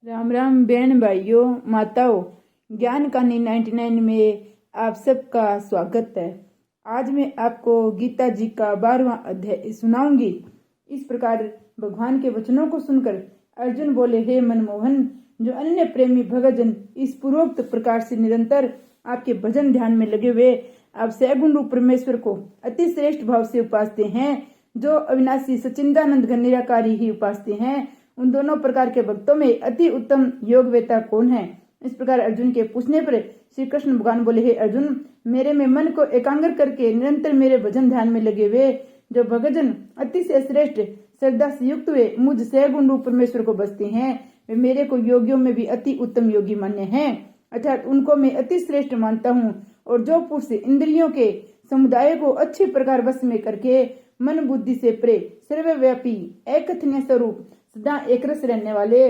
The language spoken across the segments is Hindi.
राम राम बहन भाइयों माताओं, ज्ञान कहानी 99 में आप सबका स्वागत है। आज मैं आपको गीता जी का 12वां अध्याय सुनाऊंगी। इस प्रकार भगवान के वचनों को सुनकर अर्जुन बोले, हे मनमोहन, जो अन्य प्रेमी भक्तजन इस पूर्वोक्त प्रकार से निरंतर आपके भजन ध्यान में लगे हुए आप सैगुण रूप परमेश्वर को अति श्रेष्ठ भाव से उपासते हैं, जो अविनाशी सच्चिदानंद घन निराकारी ही उपासते हैं, उन दोनों प्रकार के भक्तों में अति उत्तम योगवेता कौन है? इस प्रकार अर्जुन के पूछने पर श्री कृष्ण भगवान बोले, हे अर्जुन, मेरे में मन को एकाग्र करके निरंतर मेरे भजन ध्यान में लगे हुए जो भक्तजन अति से श्रेष्ठ श्रद्धा से युक्त हुए मुझ सैगुण रूप परमेश्वर को बसते हैं, वे मेरे को योगियों में भी अति उत्तम योगी मान्य हैं, अर्थात उनको मैं अति श्रेष्ठ मानता हूँ। और जो पुरुष इंद्रियों के समुदाय को अच्छी प्रकार वश में करके मन बुद्धि से परे सर्वव्यापी एकथनीय स्वरूप सदा एकरस रहने वाले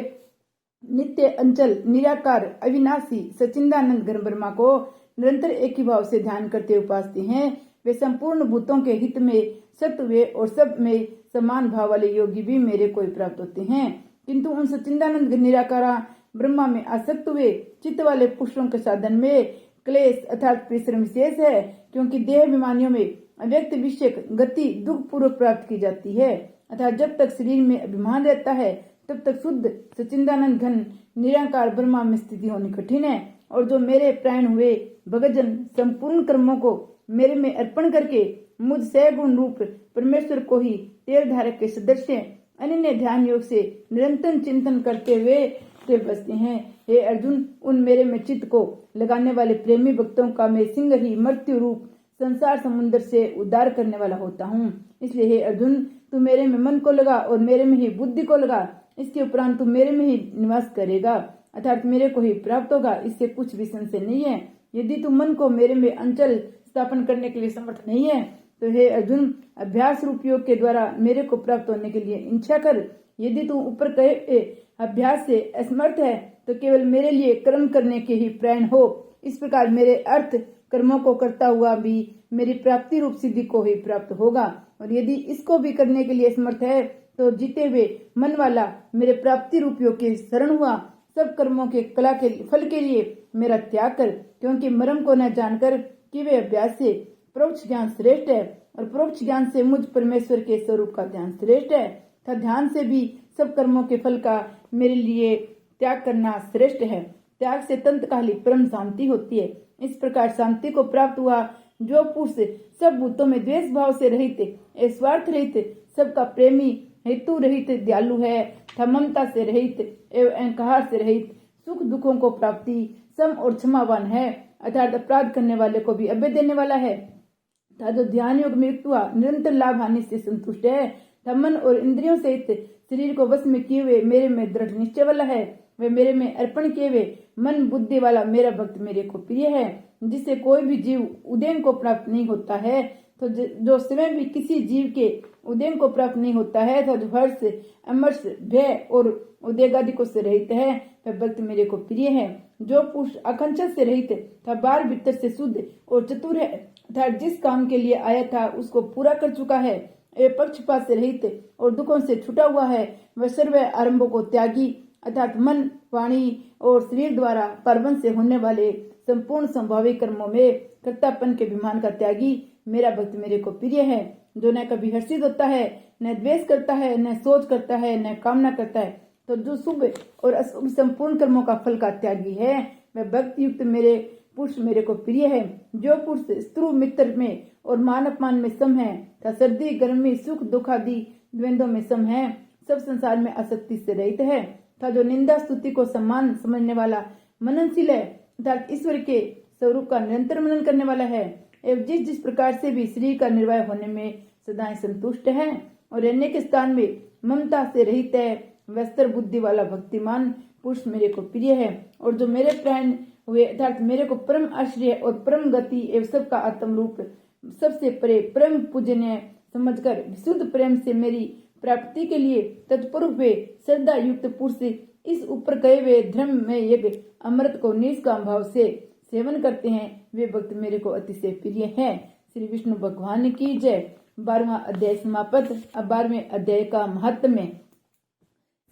नित्य अंचल निराकार अविनाशी सच्चिदानंद घन ब्रह्मा को निरंतर एक ही भाव से ध्यान करते उपासते हैं, वे संपूर्ण भूतों के हित में सत्य हुए और सब में समान भाव वाले योगी भी मेरे को प्राप्त होते हैं। किंतु उन सच्चिदानंद घन निराकारा ब्रह्मा में आसक्त हुए चित्त वाले पुरुषों के साधन में क्लेश अर्थात परिश्रम विशेष है, क्योंकि देह अभिमानियों में अव्यक्त विषय गति दुख पूर्वक प्राप्त की जाती है, अर्थात जब तक शरीर में अभिमान रहता है तब तक शुद्ध सच्चिदानंद घन निराकार ब्रह्मा में स्थिति होनी कठिन है। और जो मेरे प्राण हुए भक्तजन संपूर्ण कर्मों को मेरे में अर्पण करके मुझ सैगुण रूप परमेश्वर को ही तेल धारक के सदस्य अनन्य ध्यान योग से निरंतर चिंतन करते हुए बसते हैं, हे अर्जुन, उन मेरे में चित्त को लगाने वाले प्रेमी भक्तों का मैं सिंह ही मृत्यु रूप संसार समुद्र से उद्धार करने वाला होता हूँ। इसलिए हे अर्जुन, तू मेरे में मन को लगा और मेरे में ही बुद्धि को लगा, इसके उपरांत तू मेरे में ही निवास करेगा, अर्थात मेरे को ही प्राप्त होगा, इससे कुछ भी संशय नहीं है। यदि तू मन को मेरे में अंचल स्थापन करने के लिए समर्थ नहीं है तो हे अर्जुन, अभ्यास रूप योग के द्वारा मेरे को प्राप्त होने के लिए इच्छा कर। यदि तू ऊपर कहे अभ्यास से असमर्थ है तो केवल मेरे लिए कर्म करने के ही प्रेरण हो। इस प्रकार मेरे अर्थ कर्मों को करता हुआ भी मेरी प्राप्ति रूप सिद्धि को ही प्राप्त होगा। और यदि इसको भी करने के लिए समर्थ है तो जीते हुए मन वाला मेरे प्राप्ति रूप योग के शरण हुआ सब कर्मों के कला के फल के लिए मेरा त्याग कर, क्योंकि मर्म को न जानकर कि वे अभ्यास से परोक्ष ज्ञान श्रेष्ठ है और परोक्ष ज्ञान से मुझ परमेश्वर के स्वरूप का ध्यान श्रेष्ठ है, तथा ध्यान से भी सब कर्मों के फल का मेरे लिए त्याग करना श्रेष्ठ है। त्याग से तंतकाली परम शांति होती है। इस प्रकार शांति को प्राप्त हुआ जो पुरुष सब भूतों में द्वेष भाव से रहित स्वार्थ रहित सबका प्रेमी हेतु रहित दयालु है, ममता से रहित एवं अहंकार से रहित सुख दुखों को प्राप्ति सम और क्षमावान है, अर्थात अपराध करने वाले को भी अभय देने वाला है, तथा जो ध्यान योग में युक्त हुआ निरंतर लाभ हानि से संतुष्ट है, मन और इंद्रियों सहित शरीर को वश में किए हुए मेरे में दृढ़ निश्चय वाला है, वे मेरे में अर्पण किए हुए मन बुद्धि वाला मेरा भक्त मेरे को प्रिय है, जिससे कोई भी जीव उदय को प्राप्त नहीं होता है, तो जो स्वयं भी किसी जीव के उदय को प्राप्त नहीं होता है, तो जो हर्ष अमर्ष भय और उदयगादि को से रहित है, वह भक्त मेरे को प्रिय है। जो पुरुष आकांक्षा से रहित था, बाहर भीतर से शुद्ध और चतुर है, अर्थात जिस काम के लिए आया था उसको पूरा कर चुका है, पक्षपात से रहित और दुखों से छुटा हुआ है, वह सर्व आरंभों को त्यागी अर्थात मन वाणी और शरीर द्वारा परवन से होने वाले संपूर्ण संभाविक कर्मों में कर्तापन के अभिमान का त्यागी मेरा भक्त मेरे को प्रिय है। जो न कभी हर्षित होता है, न द्वेष करता है, न सोच करता है, न कामना करता है, तो जो शुभ और अशुभ संपूर्ण कर्मों का फल का त्यागी है, वह भक्ति युक्त मेरे पुरुष मेरे को प्रिय है। जो पुरुष स्त्रु मित्र में और मान अपमान में सम है, तथा सर्दी गर्मी सुख दुख आदि द्वंद्वों में सम है, सब संसार में आसक्ति से रहित है, तथा जो निंदा स्तुति को सम्मान समझने वाला मननशील है, अर्थात ईश्वर के स्वरूप का निरंतर मनन करने वाला है, एवं जिस जिस प्रकार से भी शरीर का निर्वाह होने में सदा संतुष्ट है और रहने के स्थान में ममता से रहित है, वस्त्र बुद्धि वाला भक्तिमान पुरुष मेरे को प्रिय है। और जो मेरे प्राण हुए अर्थात मेरे को परम आश्रय और परम गति एवं सबका आत्म रूप सबसे परे परम पूजनीय समझकर विशुद्ध प्रेम से मेरी प्राप्ति के लिए तत्पर हुए श्रद्धा युक्त पुरुष इस ऊपर कहे हुए धर्म में यज्ञ अमृत को निष्काम भाव से सेवन करते हैं, वे भक्त मेरे को अतिशय प्रिय है। श्री विष्णु भगवान की जय। 12वां अध्याय समाप्त। अब 12वें अध्याय का महात्म्य।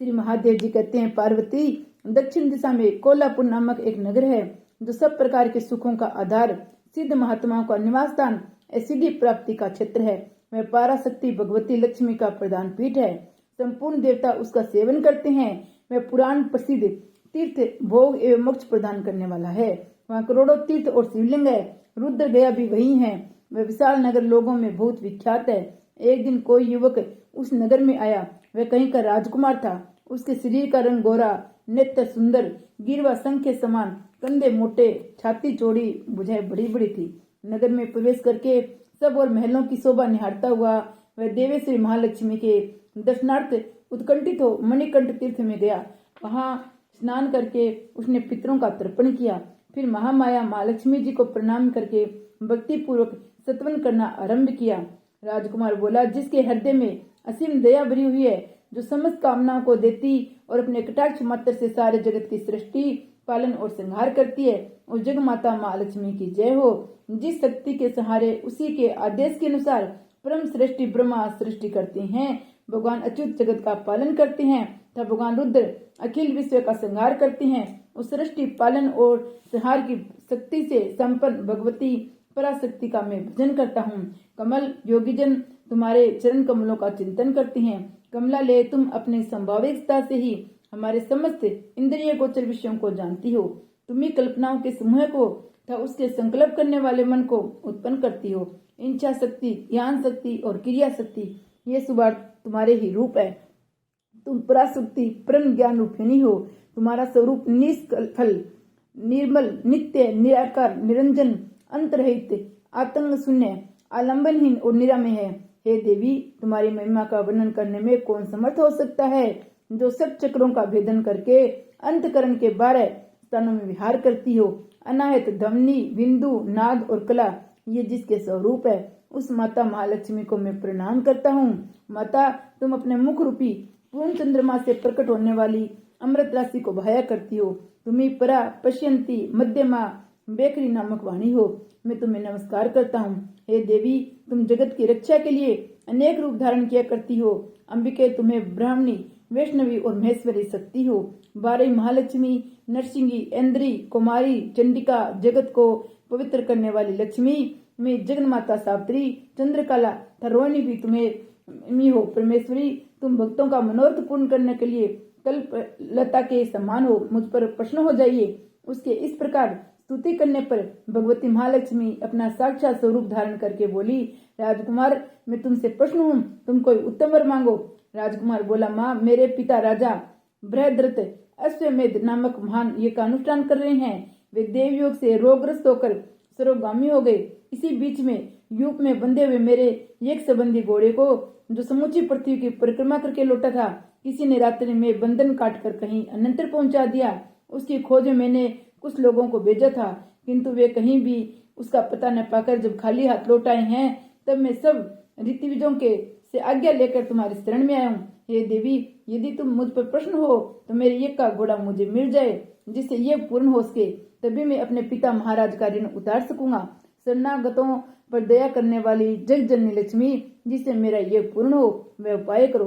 श्री महादेव जी कहते हैं, पार्वती दक्षिण दिशा में कोल्हापुर नामक एक नगर है, जो सब प्रकार के सुखों का आधार, सिद्ध महात्माओं का निवास स्थान, सिद्धि प्राप्ति का क्षेत्र है। वह पराशक्ति भगवती लक्ष्मी का प्रधान पीठ है। संपूर्ण देवता उसका सेवन करते हैं। वह पुराण प्रसिद्ध तीर्थ, भोग एवं मोक्ष प्रदान करने वाला है। वहाँ करोड़ों तीर्थ और शिवलिंग है। रुद्र गया भी वही है। वह विशाल नगर लोगों में बहुत विख्यात है। एक दिन कोई युवक उस नगर में आया। वह कहीं का राजकुमार था। उसके शरीर का रंग गोरा, नेत्र सुंदर, गिरवा संख के समान, कंधे मोटे, छाती चौड़ी, भुजाएं बड़ी बड़ी थी। नगर में प्रवेश करके सब और महलों की शोभा निहारता हुआ वह देवेश्वरी महालक्ष्मी के दर्शनार्थ उत्कंठित हो मणिकंठ तीर्थ में गया। वहां स्नान करके उसने पितरों का तर्पण किया। फिर महामाया महालक्ष्मी जी को प्रणाम करके भक्ति पूर्वक सत्वन करना आरंभ किया। राजकुमार बोला, जिसके हृदय में असीम दया भरी हुई है, जो समस्त कामनाओं को देती और अपने कटाक्ष मात्र से सारे जगत की सृष्टि, पालन और संहार करती है, उस जग माता महालक्ष्मी की जय हो। जिस शक्ति के सहारे उसी के आदेश के अनुसार परम सृष्टि ब्रह्मा सृष्टि करते हैं, भगवान अच्युत जगत का पालन करते हैं तथा भगवान रुद्र अखिल विश्व का संहार करते हैं, उस सृष्टि पालन और संहार की शक्ति से संपन्न भगवती पराशक्ति का मैं भजन करता हूँ। कमल योगीजन तुम्हारे चरण कमलों का चिंतन करते हैं। कमला ले, तुम अपने संभाविकता से ही हमारे समस्त इंद्रिय गोचर विषयों को जानती हो। तुम्ही कल्पनाओं के समूह को तथा उसके संकल्प करने वाले मन को उत्पन्न करती हो। इच्छा शक्ति, ज्ञान शक्ति और क्रिया शक्ति, ये सुबार तुम्हारे ही रूप है। तुम पराशक्ति परम ज्ञान रूपिणी हो। तुम्हारा स्वरूप निष्फल, निर्मल, नित्य, निराकार, निरंजन, अंतरहित, आतंक शून्य, आलंबनहीन और निरामय है। हे देवी, तुम्हारी महिमा का वर्णन करने में कौन समर्थ हो सकता है, जो सब चक्रों का भेदन करके अंतकरण के 12 स्थानों में विहार करती हो। अनाहत, ध्वनि, बिंदु, नाद और कला, ये जिसके स्वरूप है, उस माता महालक्ष्मी को मैं प्रणाम करता हूँ। माता, तुम अपने मुख रूपी पूर्ण चंद्रमा से प्रकट होने वाली अमृत राशि को बहाया करती हो। तुम्ही परा, पश्यंती, मध्यमा, बेकरी नामक वाणी हो। मैं तुम्हें नमस्कार करता हूँ। हे देवी, तुम जगत की रक्षा के लिए अनेक रूप धारण किया करती हो। अंबिके, तुम्हें ब्राह्मणी, वैष्णवी और महेश्वरी शक्ति हो। 12 महालक्ष्मी, नरसिंगी, इंद्री, कुमारी, चंडिका, जगत को पवित्र करने वाली लक्ष्मी में जगन माता सावित्री, चंद्रकला तथा रोहिणी भी तुम्हें हो। परमेश्वरी, तुम भक्तों का मनोरथ पूर्ण करने के लिए कल्प लता के समान हो। मुझ पर प्रसन्न हो जाइए। उसके इस प्रकार स्तुति करने पर भगवती महालक्ष्मी अपना साक्षात स्वरूप धारण करके बोली, राजकुमार, मैं तुमसे प्रसन्न हूँ, तुम कोई उत्तम वर मांगो। राजकुमार बोला, माँ, मेरे पिता राजा बृहद्रथ अश्वमेध नामक महान यज्ञ का अनुष्ठान कर रहे हैं। वे देवयोग से रोगग्रस्त होकर सर्वगामी हो गए। इसी बीच में यूप में बंधे हुए मेरे यज्ञ संबंधी घोड़े को, जो समूची पृथ्वी की परिक्रमा करके लौटा था, किसी ने रात्रि में बंधन काटकर कहीं अन्यत्र पहुंचा दिया। उसकी खोज में मैंने कुछ लोगों को भेजा था, किंतु वे कहीं भी उसका पता न पाकर जब खाली हाथ लौट आए हैं, तब मैं सब रीतिविजों के से आज्ञा लेकर तुम्हारी शरण में आया हूँ। हे देवी, यदि तुम मुझ पर प्रसन्न हो तो मेरे यज्ञ का घोड़ा मुझे मिल जाए, जिससे ये पूर्ण हो सके, तभी मैं अपने पिता महाराज का ऋण उतार सकूंगा। शरणागतों पर दया करने वाली जगजननी लक्ष्मी, जिससे मेरा ये पूर्ण हो, वह उपाय करो।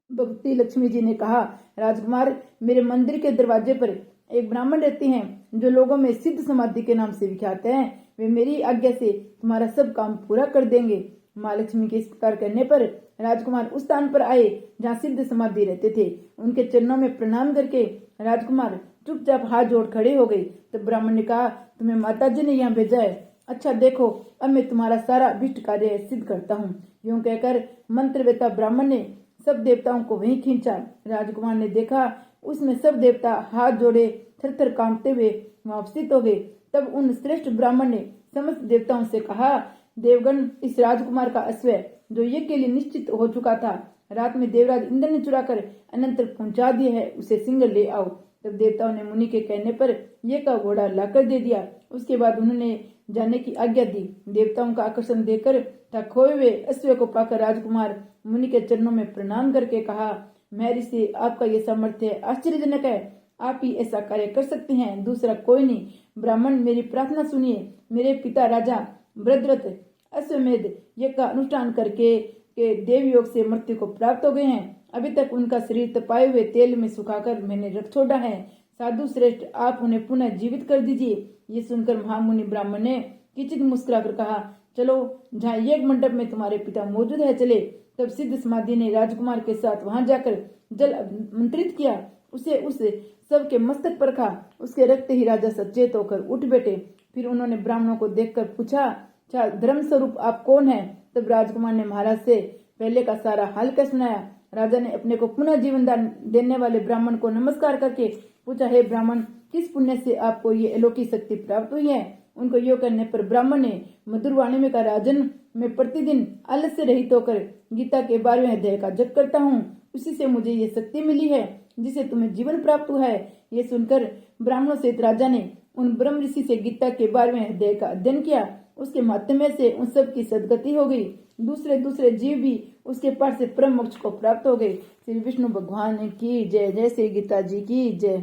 भगवती लक्ष्मी जी ने कहा, राजकुमार, मेरे मंदिर के दरवाजे पर एक ब्राह्मण रहते हैं, जो लोगों में सिद्ध समाधि के नाम से विख्यात हैं। वे मेरी आज्ञा से तुम्हारा सब काम पूरा कर देंगे। महालक्ष्मी के इस प्रकार कहने पर राजकुमार उस स्थान पर आए जहाँ सिद्ध समाधि रहते थे। उनके चरणों में प्रणाम करके राजकुमार चुपचाप हाथ जोड़ खड़े हो गए। तब ब्राह्मण ने कहा, तुम्हें माता जी ने यहाँ भेजा है। अच्छा देखो, अब मैं तुम्हारा सारा अभिष्ट कार्य सिद्ध करता हूँ। यूं कहकर मंत्रवेता ब्राह्मण ने सब देवताओं को वहीं खींचा। राजकुमार ने देखा, उसमें सब देवता हाथ जोड़े थर-थर कांपते हुए वहां उपस्थित हो गए। तब उन श्रेष्ठ ब्राह्मण ने समस्त देवताओं से कहा, देवगण, इस राजकुमार का अश्व, जो यज्ञ के लिए निश्चित हो चुका था, रात में देवराज इंद्र ने चुराकर अनंतर पहुंचा दिया है, उसे शीघ्र ले आओ। तब देवताओं ने मुनि के कहने पर ये का घोड़ा लाकर दे दिया। उसके बाद उन्होंने जाने की आज्ञा दी। देवताओं का आकर्षण देकर तथा खोए हुए अश्व को पाकर राजकुमार मुनि के चरणों में प्रणाम करके कहा, महर्षि, आपका ये सामर्थ्य आश्चर्यजनक है। आप ही ऐसा कार्य कर सकते हैं, दूसरा कोई नहीं। ब्राह्मण, मेरी प्रार्थना सुनिए। मेरे पिता राजा बृहद्रथ अश्वमेध यज्ञ का अनुष्ठान करके के देव योग से मृत्यु को प्राप्त हो गए हैं। अभी तक उनका शरीर तपाए हुए तेल में सुखाकर मैंने रख छोड़ा है। साधु श्रेष्ठ, आप उन्हें पुनः जीवित कर दीजिए। ये सुनकर महामुनि ब्राह्मण ने किंचित मुस्कुराकर कहा, चलो, जहाँ यज्ञ मंडप में तुम्हारे पिता मौजूद है चले। तब सिद्ध समाधि ने राजकुमार के साथ वहां जाकर जल मंत्रित किया, उसे उस सब के मस्तक पर रखा। उसके रखते ही राजा सचेत होकर उठ बैठे। फिर उन्होंने ब्राह्मणों को देखकर पूछा, धर्म स्वरूप आप कौन है? तब राजकुमार ने महाराज से पहले का सारा हाल कह सुनाया। राजा ने अपने को पुनः जीवन दान देने वाले ब्राह्मण को नमस्कार करके पूछा, हे ब्राह्मण, किस पुण्य से आपको ये अलौकिक शक्ति प्राप्त हुई है? उनको यो कहने पर ब्राह्मण ने मधुर वाणी में कहा, राजन, मैं प्रतिदिन आलस्य रहित होकर गीता के 12वें अध्याय का जप करता हूँ। उसी से मुझे ये शक्ति मिली है जिसे तुम्हें जीवन प्राप्त हुआ है। ये सुनकर ब्राह्मणों सहित राजा ने उन ब्रह्म ऋषि से गीता के 12वें अध्याय का अध्ययन किया। उसके माध्यम से उन सब की सदगति हो गई। दूसरे दूसरे जीव भी उसके पाठ से परम मोक्ष को प्राप्त हो गए। श्री विष्णु भगवान की जय। जय श्री गीता जी की जय।